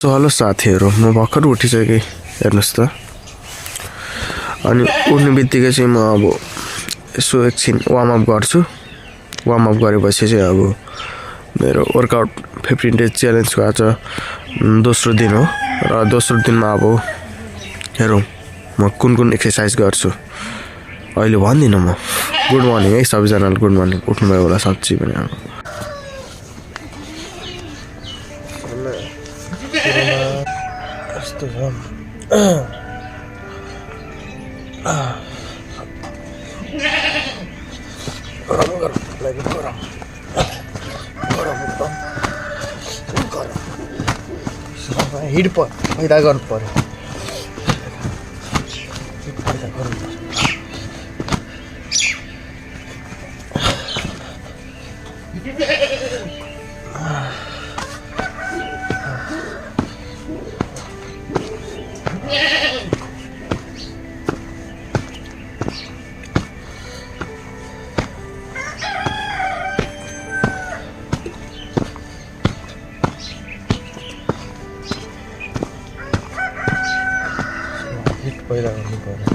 So hello साथीहरू, म भर्खर उठिसकेँ हेर्नुहोस् त। अनि उठ्ने बित्तिकै चाहिँ म अब यसो एकछिन वार्मअप गर्छु। वार्मअप गरेपछि चाहिँ अब मेरो वर्कआउट 15 डेज च्यालेन्जको आज दोस्रो दिन हो र दोस्रो दिनमा अब हेरौँ म कुन एक्सर्साइज गर्छु अहिले भन्दिनँ म। गुड मर्निङ है सबैजनालाई, गुड मर्निङ। उठ्नुभयो होला साँच्चै पनि अब यस्तो छ। हिट पैदा गर्नु पर्यो। पैदा गर्नु पर्यो।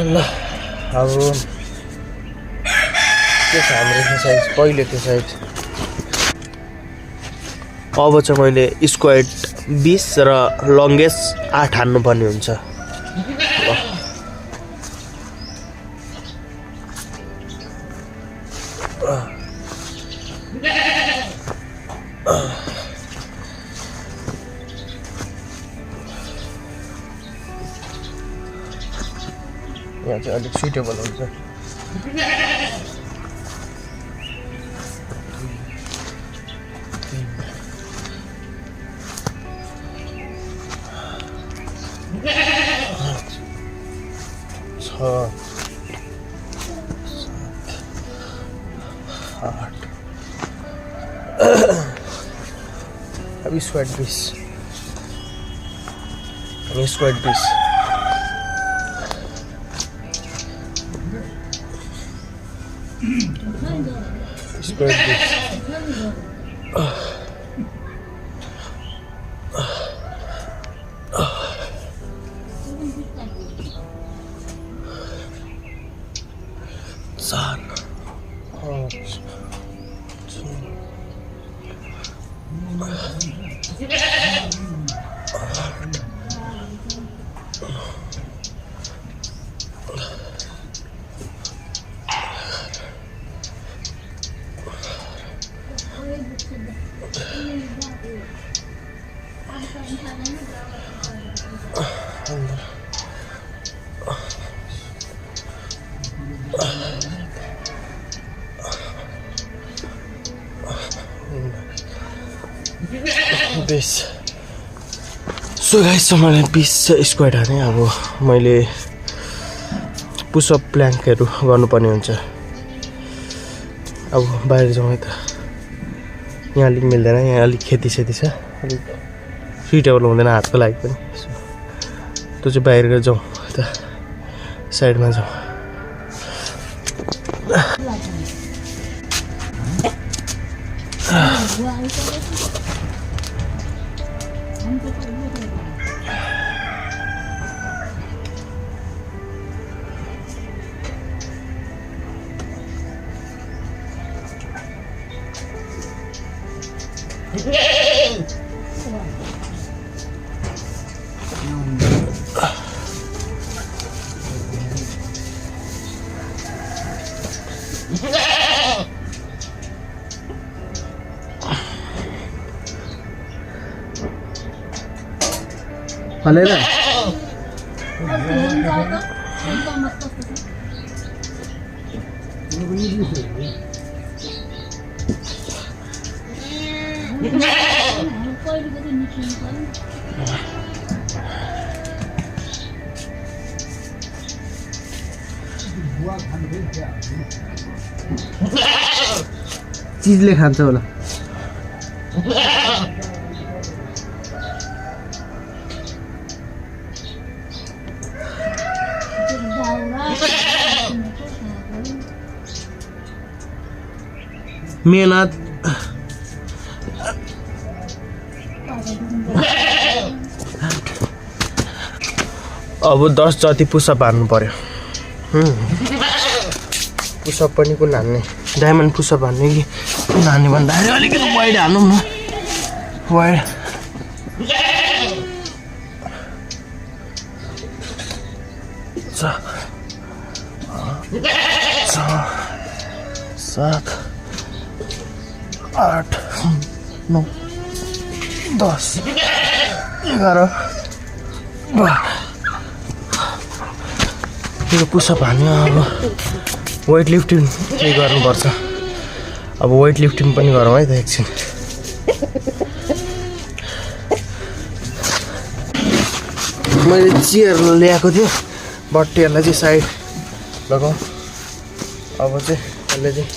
ल अब के छ हाम्रो एक्सर्साइज, पहिलो एक्सर्साइज। अब चाहिँ मैले स्क्वाट 20 र लङ्गेस्ट 8 हान्नुपर्ने हुन्छ। यहाँ चाहिँ अलिक सुइटेबल हुन्छ। अब squat 20 squat 20 squat 20 base. So guys मैले 20 स्क्वाट हाने। अब मैले पुसअप प्ल्याङ्कहरू गर्नुपर्ने हुन्छ। अब बाहिर जाउँ है त। यहाँ अलिक मिल्दैन, यहाँ अलिक खेतीसेती छ, अलिक सुइटेबल हुँदैन हातको लागि पनि। त्यो चाहिँ बाहिर जाउँ त, साइडमा जाउँ। हालेर चिजले खान्छ होला मेहनत अब 10 जति पुसअप हान्नु पर्यो पुसअप पनि कुन हान्ने डायमन्ड पुसअप हान्ने कि कुन हान्ने भन्दाखेरि अलिकति वाइड हान्नु न वाइड सात 8 9 10 11 यो पुसअप हान्यो अब वेट लिफ्टिङ के गर्नुपर्छ अब वेट लिफ्टिङ पनि गरौँ है त एकछिन मैले चेयर ल्याएको थिएँ बट्टीहरूलाई चाहिँ साइड लगाउँ अब चाहिँ यसले चाहिँ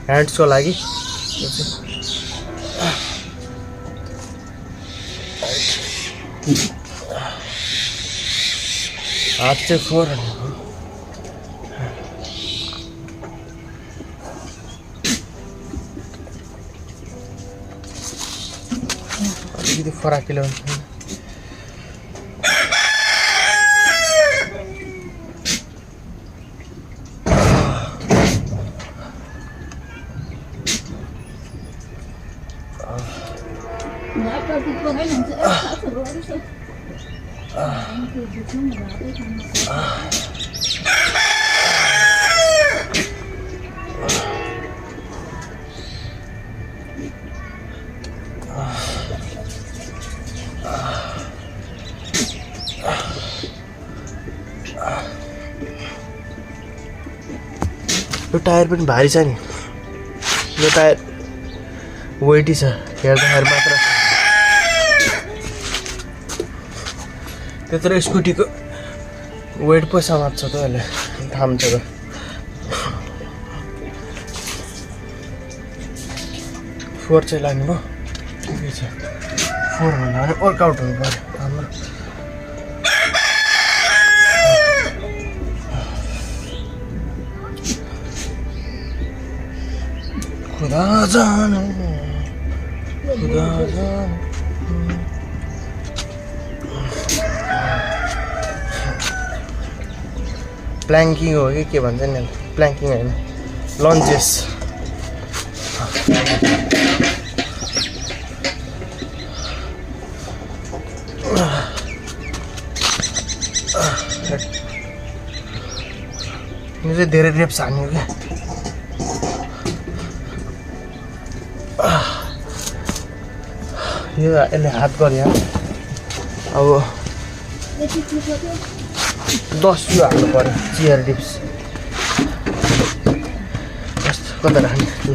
ह्यान्ड्सको लागि हात चाहिँ 4 अलिकति फराकिलो हुन्छ यो टायर पनि भारी छ नि यो टायर वेटी छ हेर्दाखेरि मात्र त्यत्रो स्कुटीको वेट पो समात्छ त यसले थाम्छ त फोर चाहिँ लाग्नु भयो ठिकै छ 4 भन्दा पनि वर्कआउट हुनु पर्यो हाम्रो खुदा जाने प्ल्याङ्किङ हो कि के भन्छ नि प्ल्याङ्किङ होइन लन्चेस यो चाहिँ धेरै रेप्स हान्यो क्या यो यसले हात गऱ्यो अब 10 यो हाल्नु पर्यो चियर डिप्स कता राख्ने ल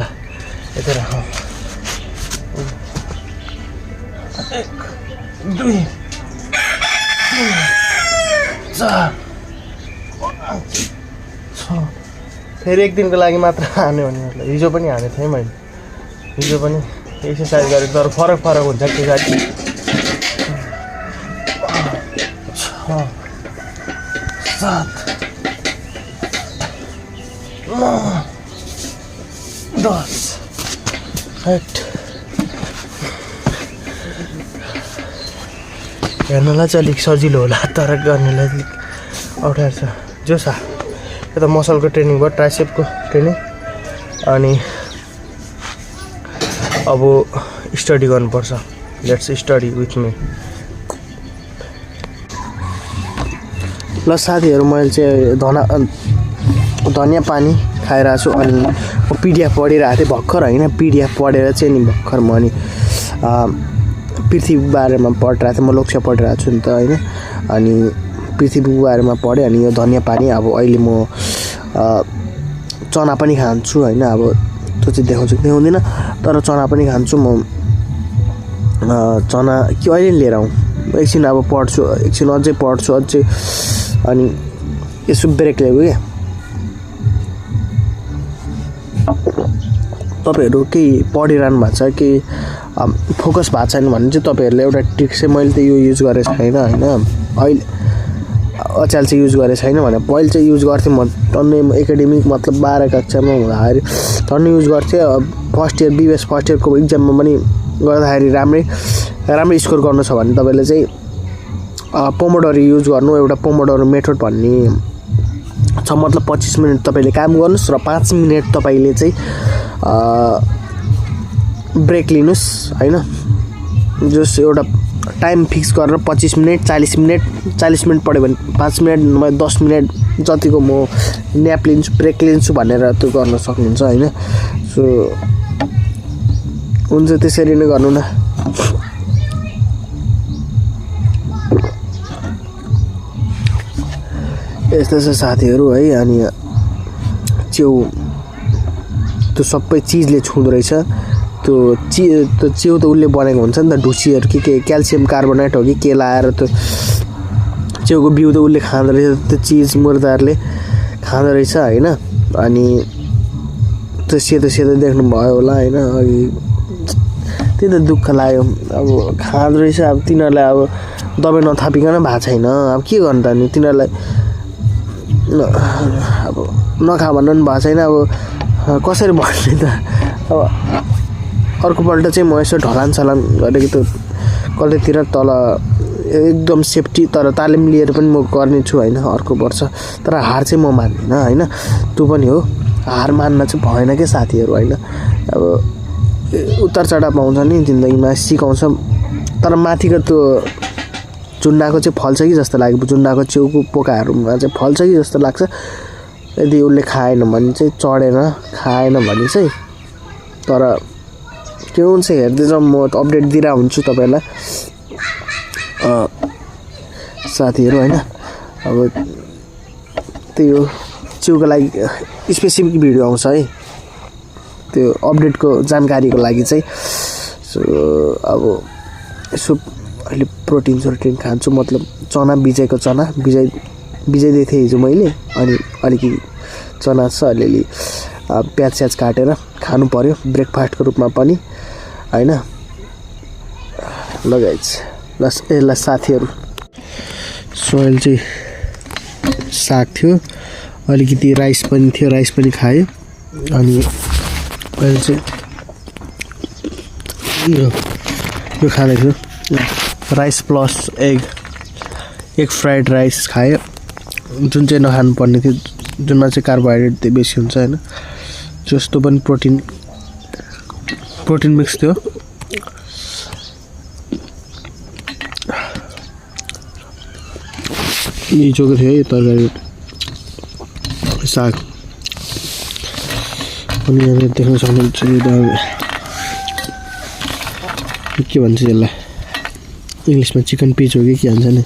यतै राखौँ 1 2 4 6 फेरि एक दिनको लागि मात्र हान्यो भने मतलब हिजो पनि हानेको थिएँ मैले हिजो पनि एक्सर्साइज गरेको तर फरक हुन्छ त्यो गाडी 6 7 9 10 8 हेर्नलाई चाहिँ अलिक सजिलो होला तर गर्नेलाई अलिक अप्ठ्यारो छ जो छ यता मसलको ट्रेनिङ भयो ट्राइसेपको ट्रेनिङ अनि अब स्टडी गर्नुपर्छ लेट्स स्टडी विथ मी ल साथीहरू मैले चाहिँ धनिया पानी खाइरहेको छु अनि म पिडिएफ पढिरहेको थिएँ भर्खर होइन पिडिएफ पढेर चाहिँ नि भर्खर म अनि पृथ्वीको बारेमा पढिरहेको थिएँ म लोक्ष्य पढिरहेको छु नि त होइन अनि पृथ्वीको बारेमा पढेँ अनि यो धनिया पानी अब अहिले म चना पनि खान्छु होइन अब त्यो चाहिँ देखाउँछु कि देखाउँदिनँ तर चना पनि खान्छु म चना कि अहिले लिएर आउँ एकछिन अब पढ्छु एकछिन अझै पढ्छु अझै अनि यसो ब्रेक ल्याएको क्या तपाईँहरू केही पढिरहनु भएको छ केही फोकस भएको छैन भने चाहिँ तपाईँहरूले एउटा ट्रिक चाहिँ मैले त यो युज गरेको छैन होइन अहिले अचाल चाहिँ युज गरेको छैन भने पहिले चाहिँ युज गर्थेँ म टन्नै एकाडेमिक मतलब 12 कक्षामा हुँदाखेरि टन्नै युज गर्थेँ फर्स्ट इयर बिबिएस फर्स्ट इयरको इक्जाममा पनि गर्दाखेरि राम्रै स्कोर गर्नु छ भने तपाईँले चाहिँ पोमोडोरो युज गर्नु एउटा पोमोडोरो मेथड भन्ने छ मतलब 25 मिनट तपाईँले काम गर्नुहोस् र 5 मिनट तपाईँले चाहिँ ब्रेक लिनुहोस् होइन जस एउटा टाइम फिक्स गरेर 25 मिनट 40 मिनट पढ्यो भने 5 मिनट 10 मिनट जतिको म न्याप लिन्छु ब्रेक लिन्छु भनेर त्यो गर्न सक्नुहुन्छ होइन सो हुन्छ त्यसरी नै गर्नु न यस्तो छ साथीहरू है अनि च्याउ त्यो सबै चिजले छुँदो रहेछ त्यो च्याउ त उसले बनेको हुन्छ नि त ढुसीहरू के क्याल्सियम कार्बोनेट हो कि के लाएर त्यो च्याउको बिउ त उसले खाँदो रहेछ त्यो चिज मुर्दाहरूले खाँदो रहेछ होइन अनि त्यो सेतो देख्नुभयो होला होइन अघि त्यही त दुःख लाग्यो अब खाँदो रहेछ अब तिनीहरूलाई अब दबाई नथापिकन भएको छैन अब के गर्नु त नि तिनीहरूलाई अब नखा भन्नु पनि भएको छैन अब कसरी भन्ने त अब अर्कोपल्ट चाहिँ म यसो ढलान गरेको त्यो कतैतिर तल एकदम सेफ्टी तर तालिम लिएर पनि म गर्ने छु होइन अर्को वर्ष तर हार चाहिँ म मान्दिनँ होइन त्यो पनि हो हार मान्न चाहिँ भएन क्या साथीहरू होइन अब उतार चढाव पाउँछ नि जिन्दगीमा सिकाउँछ तर माथिको त्यो चुन्नाको चाहिँ फल्छ कि जस्तो लाग्यो चुन्नाको छेउको पोकाहरूमा चाहिँ फल्छ कि जस्तो लाग्छ यदि उसले खाएन भने चाहिँ चढेन खाएन भने चाहिँ तर के हुन्छ हेर्दै जाउँ म अपडेट दिइरहेको हुन्छु तपाईँलाई साथीहरू होइन अब त्यही हो च्याउको लागि स्पेसिफिक भिडियो आउँछ है त्यो अपडेटको जानकारीको लागि चाहिँ सो अब यसो अहिले प्रोटिन खान्छु मतलब चना भिजाएको चना भिजाइदिएको थिएँ हिजो मैले अनि अलिकति चना छ अलिअलि प्याज काटेर खानु पर्यो ब्रेकफास्टको रूपमा पनि होइन लगाइछ ल साथीहरू सोयल चाहिँ साग थियो अलिकति राइस पनि थियो राइस पनि खायो अनि अहिले चाहिँ यो खाँदैछु rice plus egg fried rice खायो जुन चाहिँ नखानु पर्ने थियो जुनमा चाहिँ कार्बोहाइड्रेट त्यो बेसी हुन्छ होइन जस्तो पनि प्रोटिन मिक्स थियो हिजोको थियो है तरकारी साग अनि यहाँनिर देख्न सक्नुहुन्छ के भन्छ यसलाई इङ्ग्लिसमा चिकन पिच हो कि के भन्छ नि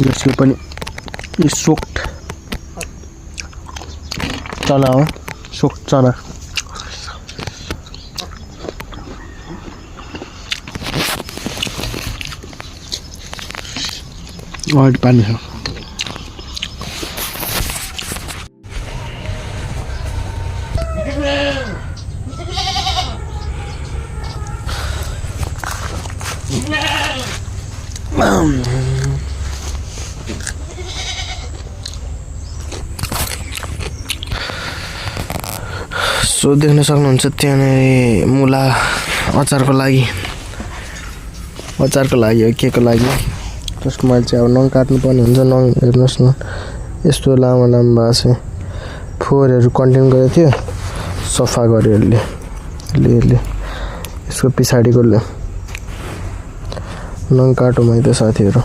जसको पनि सोक्ड चना हो सोक्ड चना और पानी छ सो देख्न सक्नुहुन्छ त्यहाँनिर मुला अचारको लागि अचारको लागि हो के को लागि त्यसको मैले चाहिँ अब नङ काट्नुपर्ने हुन्छ नङ हेर्नुहोस् न यस्तो लामो लामो भएको छ फोहोरहरू कन्टेन गरेको थियो सफा गर्यो यसले यसको पछाडिको नङ काटौँ है त साथीहरू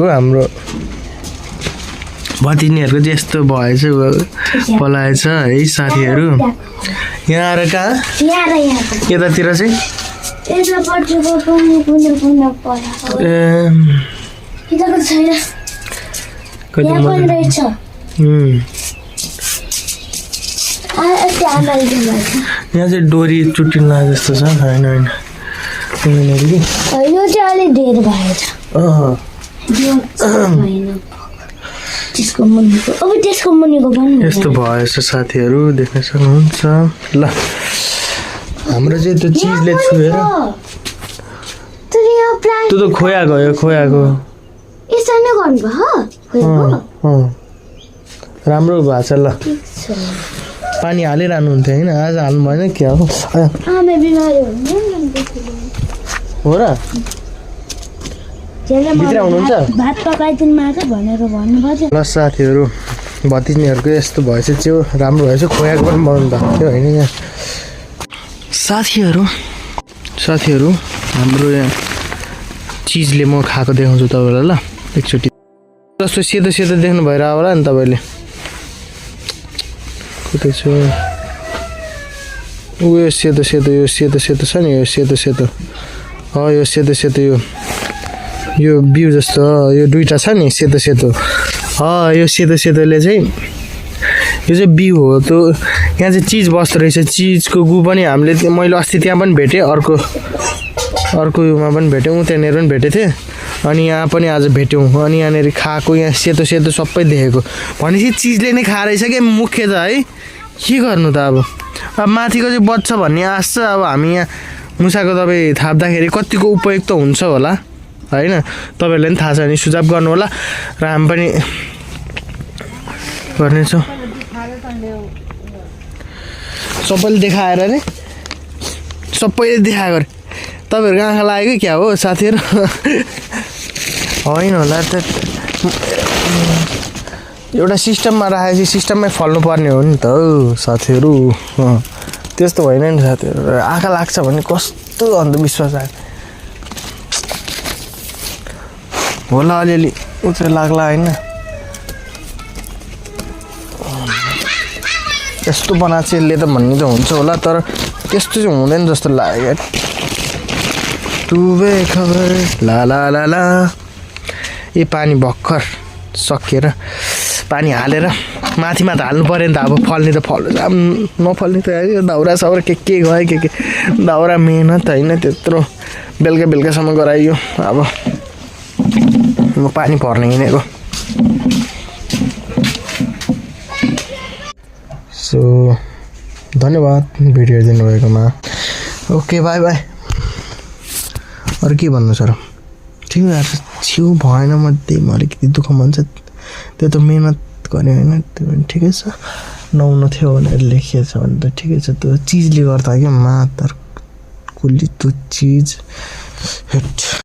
हाम्रो भतिनीहरूको चाहिँ यस्तो भएछ पलाएछ है साथीहरू यहाँ आएर कहाँ यतातिर चाहिँ यहाँ चाहिँ डोरी चुटिला जस्तो छ होइन यस्तो भएछ साथीहरू देख्न सक्नुहुन्छ ल हाम्रो चाहिँ त्यो चिजले छुएर त्यो त खोया गयो राम्रो भएको छ ल पानी हालिरहनु हुन्थ्यो होइन आज हाल्नु भएन क्या हो र भित्र हुनुहुन्छ ल साथीहरू भतिनीहरूको यस्तो भएछ च्याउ राम्रो भएछ खोयाको पनि बनाउनु भएको थियो होइन यहाँ साथीहरू हाम्रो यहाँ चिजले म खाएको देखाउँछु तपाईँलाई ल एकचोटि जस्तो सेतो देख्नु भएर होला नि तपाईँले कतै छ यो सेतो छ नि यो सेतो यो सेतो यो बिउ जस्तो यो दुईटा छ नि सेतो यो सेतोले चाहिँ यो चाहिँ बिउ हो त्यो यहाँ चाहिँ चिज बस्दो रहेछ चिजको गु पनि हामीले मैले अस्ति त्यहाँ पनि भेटेँ अर्को उमा पनि भेट्यौँ त्यहाँनिर पनि भेटेको थिएँ अनि यहाँ पनि आज भेट्यौँ अनि यहाँनिर खाएको यहाँ सेतो सबै देखेको भनेपछि चिजले नै खाएर रहेछ क्या मुख्य त है के गर्नु त अब माथिको चाहिँ बच्छ भन्ने आश छ अब हामी यहाँ मुसाको दबाई थाप्दाखेरि कतिको उपयुक्त हुन्छ होला होइन तपाईँहरूले पनि थाहा छ भने सुझाव गर्नु होला र हामी पनि गर्नेछौँ सबैले देखाएर नि सबैले देखाएको अरे तपाईँहरूको आँखा लागेको क्या हो साथीहरू होइन होला त एउटा सिस्टममा राखेपछि सिस्टममै फल्नु पर्ने हो नि त हौ साथीहरू त्यस्तो होइन नि साथीहरू आँखा लाग्छ भने कस्तो अन्धविश्वास आयो होला अलिअलि उ चाहिँ लाग्ला होइन यस्तो बनाचेले त भन्ने त हुन्छ होला तर त्यस्तो चाहिँ हुँदैन जस्तो लाग्यो तुबे खबर ला ए पानी भर्खर सकिएर पानी हालेर माथिमा त हाल्नु पऱ्यो नि त अब फल्ने त नफल्ने त दाउरा साउरा के गयो के दाउरा मेहनत होइन त्यत्रो बेलुकासम्म गराइयो अब म पानी पर्ने हिँडेको सो धन्यवाद भिडियो हेरिदिनु भएकोमा ओके बाई अरू के भन्नु सर ठिक छेउ भएन मध्ये अलिकति दुःख मन छ त्यो त मिहिनेत गऱ्यो होइन त्यो पनि ठिकै छ नहुनु थियो भनेर लेखिएको छ भने त ठिकै छ त्यो चिजले गर्दा क्या मातर कुली त्यो चिज हेट